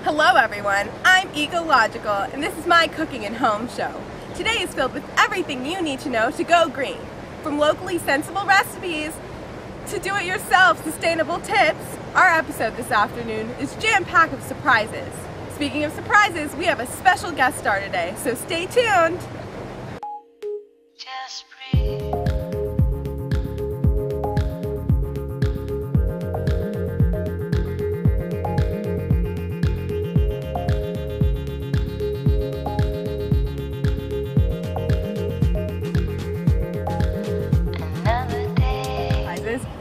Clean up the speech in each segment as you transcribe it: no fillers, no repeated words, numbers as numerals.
Hello everyone, I'm Ecogh Lojicul and this is my cooking and home show. Today is filled with everything you need to know to go green. From locally sensible recipes to do-it-yourself sustainable tips, our episode this afternoon is jam-packed with surprises. Speaking of surprises, we have a special guest star today, so stay tuned! Just breathe.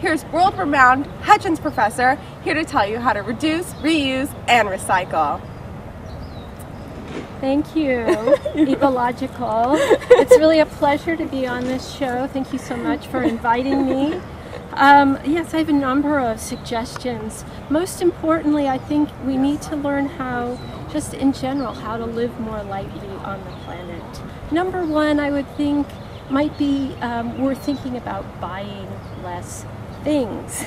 Here's world-renowned Hutchins professor here to tell you how to reduce, reuse, and recycle. Thank you, Ecogh Lojicul. It's really a pleasure to be on this show. Thank you so much for inviting me. Yes, I have a number of suggestions. Most importantly, I think we need to learn how, just in general, how to live more lightly on the planet. Number one, I would think, might be we're thinking about buying less things.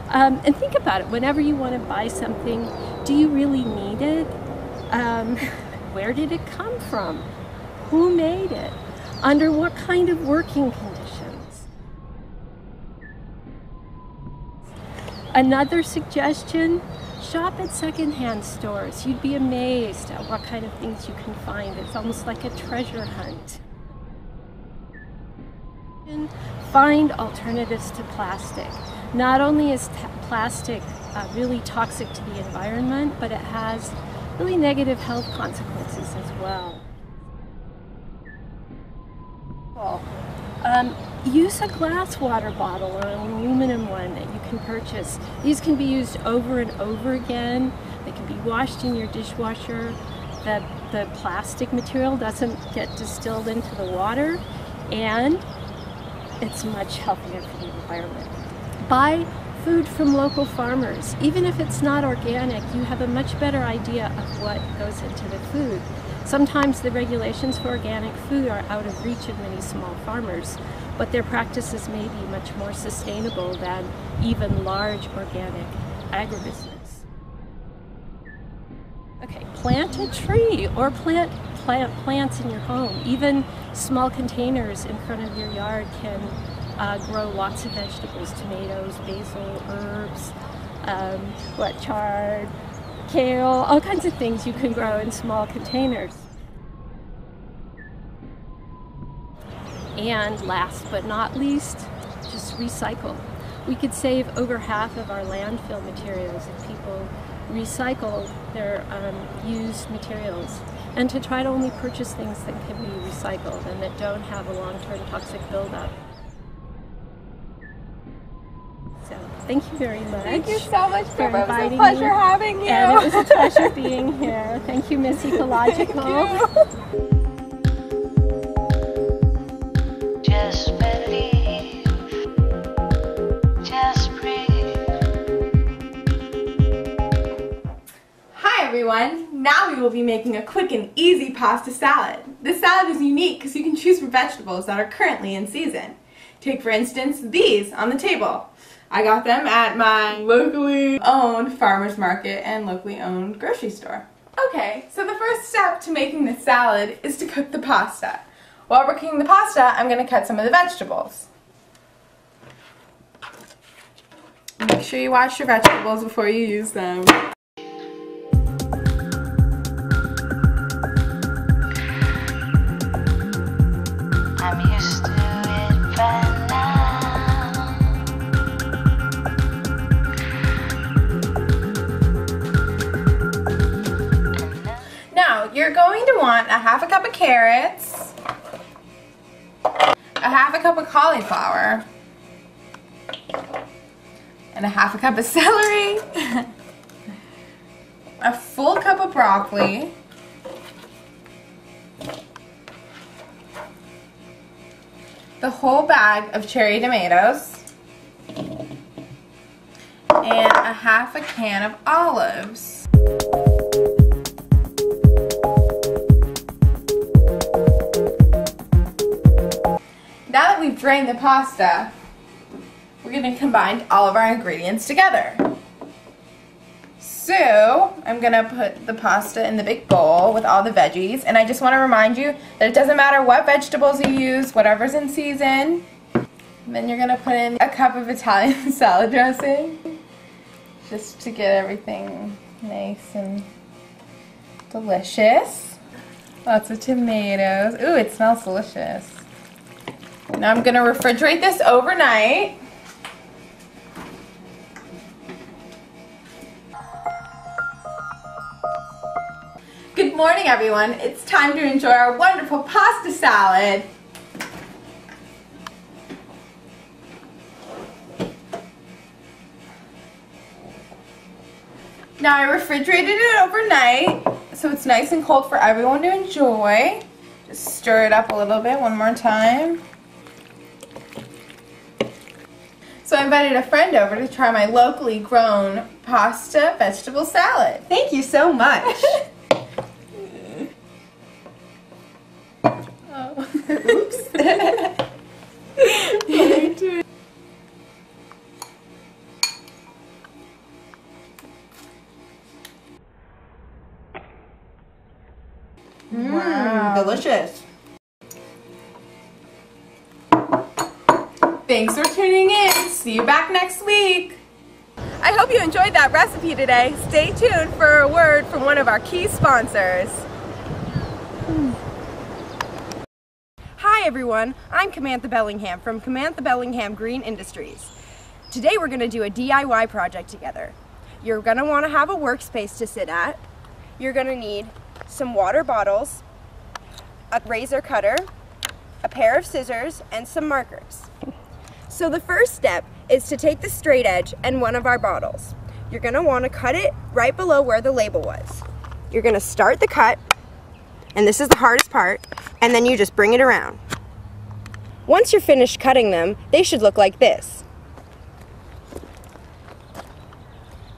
And think about it, whenever you want to buy something, do you really need it? Where did it come from? Who made it? Under what kind of working conditions? Another suggestion, shop at secondhand stores. You'd be amazed at what kind of things you can find. It's almost like a treasure hunt. Find alternatives to plastic. Not only is plastic really toxic to the environment, but it has really negative health consequences as well. Use a glass water bottle or an aluminum one that you can purchase. These can be used over and over again. They can be washed in your dishwasher. The plastic material doesn't get distilled into the water, and it's much healthier for the environment. Buy food from local farmers. Even if it's not organic, you have a much better idea of what goes into the food. Sometimes the regulations for organic food are out of reach of many small farmers, but their practices may be much more sustainable than even large organic agribusiness. Okay, plant a tree or plant plants in your home. Even small containers in front of your yard can grow lots of vegetables, tomatoes, basil, herbs, chard, kale, all kinds of things you can grow in small containers. And last but not least, just recycle. We could save over half of our landfill materials if people recycle their used materials, and to try to only purchase things that can be recycled and that don't have a long-term toxic buildup. So, thank you very much. Thank you so much for inviting me. It was a pleasure having you. And it was a pleasure being here. Thank you, Miss Ecogh Lojicul. Just believe. Just breathe. Hi everyone, now we will be making a quick and easy pasta salad. This salad is unique because you can choose from vegetables that are currently in season. Take for instance these on the table. I got them at my locally owned farmer's market and locally owned grocery store. Okay, so the first step to making this salad is to cook the pasta. While we're cooking the pasta, I'm going to cut some of the vegetables. Make sure you wash your vegetables before you use them. I'm used to it by now. Now, you're going to want a half a cup of carrots, a half a cup of cauliflower, and a half a cup of celery, a full cup of broccoli, the whole bag of cherry tomatoes, and a half a can of olives. Now that we've drained the pasta, we're going to combine all of our ingredients together. So I'm gonna put the pasta in the big bowl with all the veggies, and I just want to remind you that it doesn't matter what vegetables you use, whatever's in season. And then you're gonna put in a cup of Italian salad dressing, just to get everything nice and delicious. Lots of tomatoes. Ooh, it smells delicious. Now I'm gonna refrigerate this overnight. Good morning, everyone. It's time to enjoy our wonderful pasta salad. Now I refrigerated it overnight, so it's nice and cold for everyone to enjoy. Just stir it up a little bit one more time. So I invited a friend over to try my locally grown pasta vegetable salad. Thank you so much. Oops. Wow. Delicious. Thanks for tuning in. See you back next week. I hope you enjoyed that recipe today. Stay tuned for a word from one of our key sponsors. Hi everyone, I'm Kamantha Bellingham from Kamantha Bellingham Green Industries. Today we're going to do a DIY project together. You're going to want to have a workspace to sit at. You're going to need some water bottles, a razor cutter, a pair of scissors, and some markers. So the first step is to take the straight edge and one of our bottles. You're going to want to cut it right below where the label was. You're going to start the cut, and this is the hardest part, and then you just bring it around. Once you're finished cutting them, they should look like this.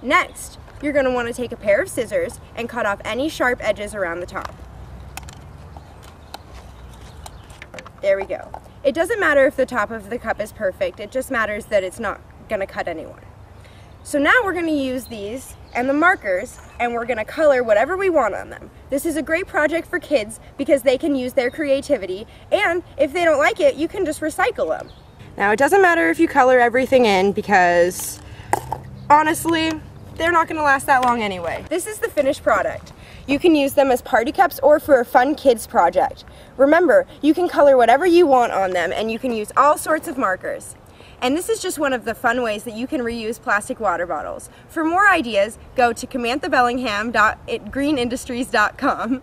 Next, you're going to want to take a pair of scissors and cut off any sharp edges around the top. There we go. It doesn't matter if the top of the cup is perfect, it just matters that it's not going to cut anyone. So now we're going to use these and the markers, and we're going to color whatever we want on them. This is a great project for kids because they can use their creativity, and if they don't like it, you can just recycle them. Now it doesn't matter if you color everything in because honestly, they're not going to last that long anyway. This is the finished product. You can use them as party cups or for a fun kids project. Remember, you can color whatever you want on them, and you can use all sorts of markers. And this is just one of the fun ways that you can reuse plastic water bottles. For more ideas, go to kamanthabellingham.greenindustries.com.